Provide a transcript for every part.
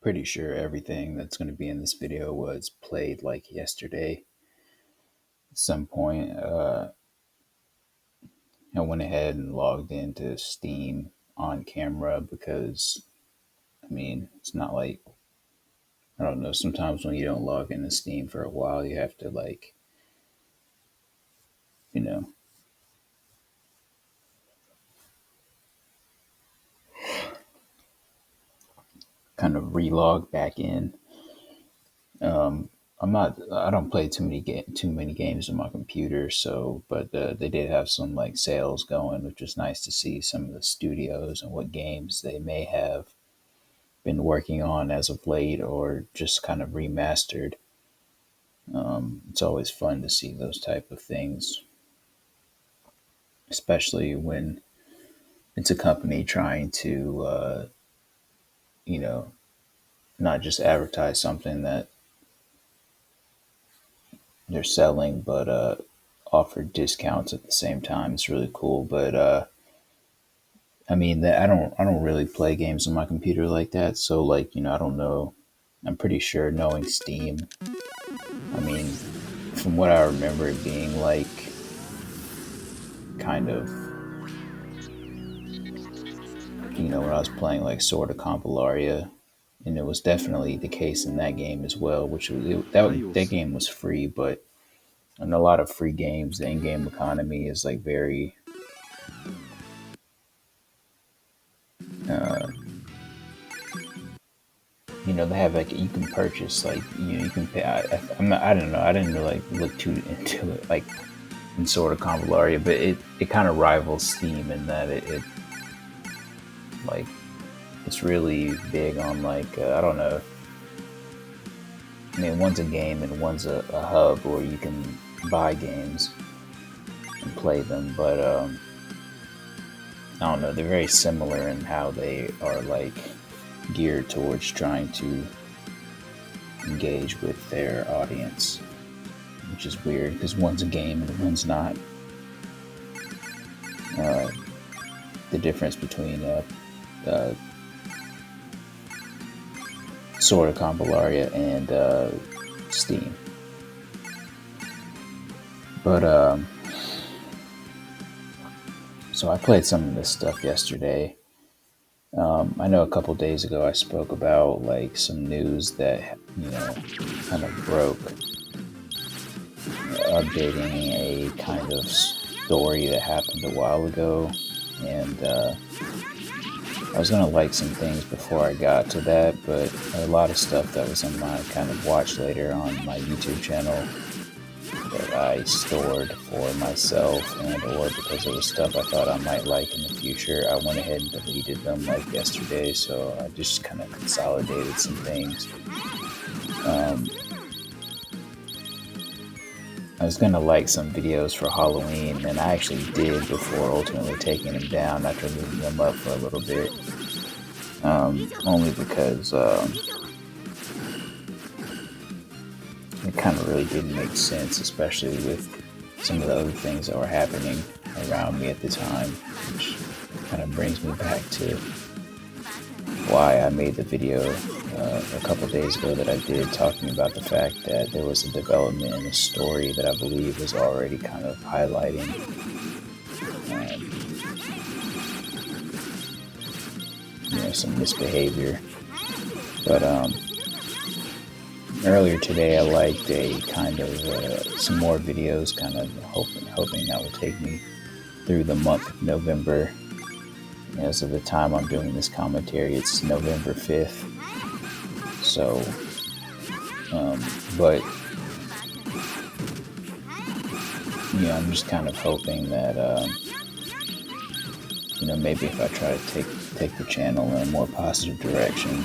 pretty sure everything that's going to be in this video was played like yesterday. At some point, I went ahead and logged into Steam on camera because, it's not like, I don't know, sometimes when you don't log into Steam for a while, you have to, you know, kind of relog back in. I don't play too many games on my computer, but they did have some like sales going, which was nice to see some of the studios and what games they may have been working on as of late or just kind of remastered. It's always fun to see those type of things, especially when it's a company trying to, you know, not just advertise something that they're selling, but offer discounts at the same time. It's really cool. But I don't really play games on my computer like that. So I don't know. I'm pretty sure knowing Steam. I mean, from what I remember, it being like kind of, when I was playing like Sword of Compalaria, and it was definitely the case in that game as well. That game was free, but in a lot of free games, the in-game economy is like very uh, they have like you can purchase you can pay. I don't know. I didn't really look too into it like in Sword of Convallaria, but it kind of rivals Steam in that it like it's really big on I don't know. One's a game and one's a hub where you can buy games and play them, but I don't know. They're very similar in how they are geared towards trying to engage with their audience, which is weird because one's a game and one's not. The difference between Sword of Compalaria and Steam. But so I played some of this stuff yesterday. I know a couple days ago I spoke about some news that kind of broke, updating a kind of story that happened a while ago, and I was gonna some things before I got to that, but a lot of stuff that was on my kind of watch later on my YouTube channel that I stored for myself and or because it was stuff I thought I might like in the future. I went ahead and deleted them yesterday, so I just kind of consolidated some things. I was gonna some videos for Halloween, and I actually did before ultimately taking them down after moving them up for a little bit. Only because it kind of really didn't make sense, especially with some of the other things that were happening around me at the time, which kind of brings me back to why I made the video a couple days ago that I did, talking about the fact that there was a development in the story that I believe was already kind of highlighting some misbehavior. But earlier today I liked a kind of some more videos, kind of hoping that will take me through the month of November. As of the time I'm doing this commentary, it's November 5th. So, but I'm just kind of hoping that maybe if I try to take the channel in a more positive direction,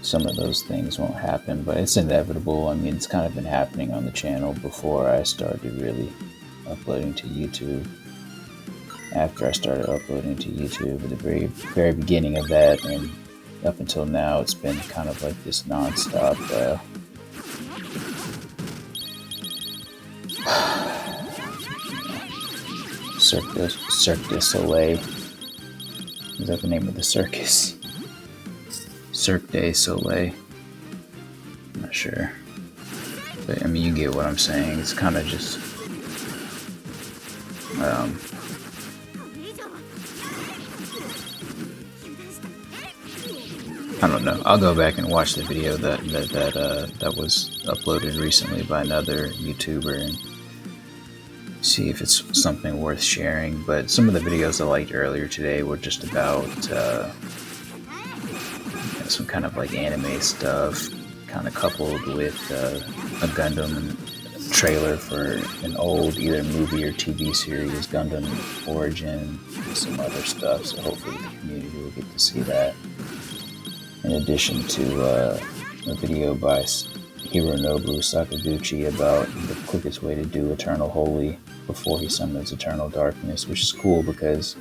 some of those things won't happen. But it's inevitable. It's kind of been happening on the channel before I started really uploading to YouTube. After I started uploading to YouTube, at the very, very beginning of that, and up until now, it's been kind of like this nonstop Cirque du Soleil. Is that the name of the circus? Cirque du Soleil. I'm not sure. But I mean, you get what I'm saying. It's kind of just I don't know. I'll go back and watch the video that was uploaded recently by another YouTuber and see if it's something worth sharing. But some of the videos I liked earlier today were just about some kind of like anime stuff, kind of coupled with a Gundam trailer for an old either movie or TV series, Gundam Origin, and some other stuff. So hopefully the community will get to see that. In addition to a video by Hironobu Sakaguchi about the quickest way to do Eternal Holy before he summons Eternal Darkness, which is cool because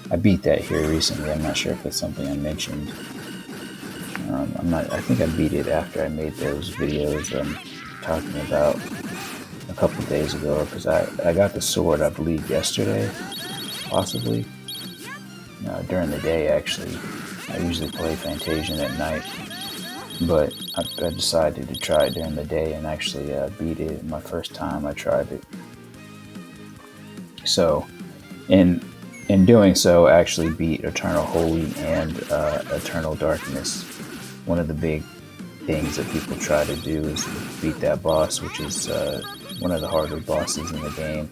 I beat that here recently. I'm not sure if that's something I mentioned. I think I beat it after I made those videos I'm talking about a couple days ago, because I got the sword, I believe, yesterday, possibly. During the day, actually. I usually play Fantasian at night, but I decided to try it during the day and actually beat it my first time I tried it. So, in doing so, I actually beat Eternal Holy and Eternal Darkness. One of the big things that people try to do is beat that boss, which is one of the harder bosses in the game,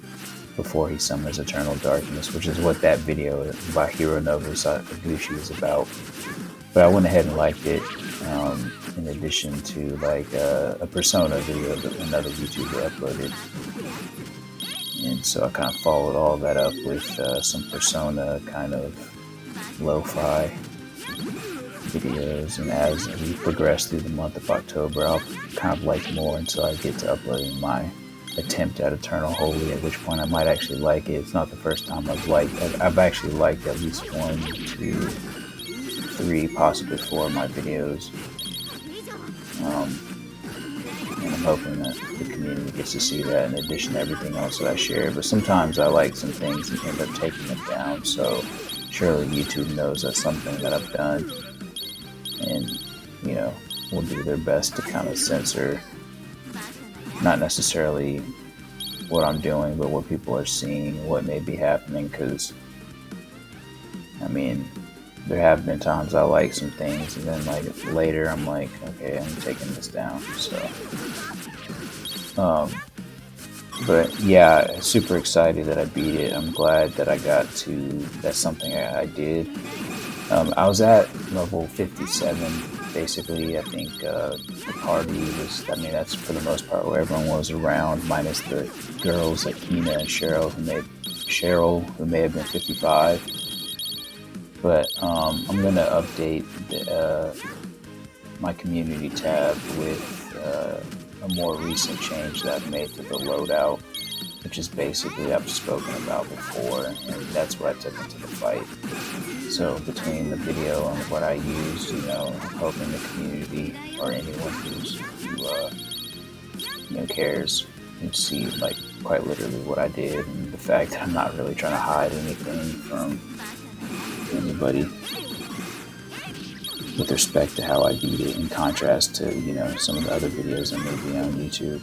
before he summons Eternal Darkness, which is what that video by Hironobu Sakaguchi is about. But I went ahead and liked it, in addition to like a Persona video that another YouTuber uploaded. And so I kind of followed all that up with some Persona kind of lo-fi videos. And as we progress through the month of October, I'll kind of like more until I get to uploading my attempt at Eternal Holy, at which point I might actually like it. It's not the first time I've actually liked at least 1, 2, 3, possibly 4 of my videos. And I'm hoping that the community gets to see that in addition to everything else that I share. But sometimes I like some things and end up taking them down, so surely YouTube knows that's something that I've done, and will do their best to kind of censor not necessarily what I'm doing, but what people are seeing, what may be happening, because I mean, there have been times I like some things and then like later I'm like, okay, I'm taking this down. So but yeah, super excited that I beat it. I'm glad that that's something I did. I was at level 57. Basically, I think the party was, that's for the most part where everyone was around, minus the girls like Kina and Cheryl, who may have been 55. But I'm going to update my community tab with a more recent change that I've made to the loadout, which is basically I've spoken about before, and that's what I took into the fight. So between the video and what I used, I'm hoping the community or anyone who cares can see like quite literally what I did, and the fact that I'm not really trying to hide anything from anybody with respect to how I beat it, in contrast to some of the other videos that may be on YouTube.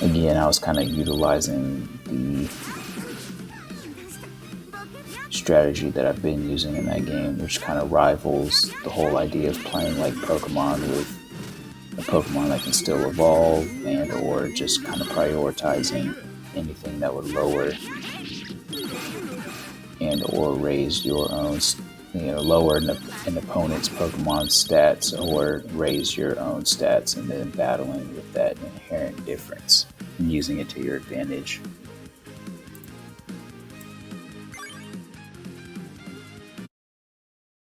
Again, I was kind of utilizing the strategy that I've been using in that game, which kind of rivals the whole idea of playing like Pokemon, with a Pokemon that can still evolve, and or just kind of prioritizing anything that would lower and or raise your own, lower an opponent's Pokemon stats or raise your own stats, and then battling with that inherent difference and using it to your advantage.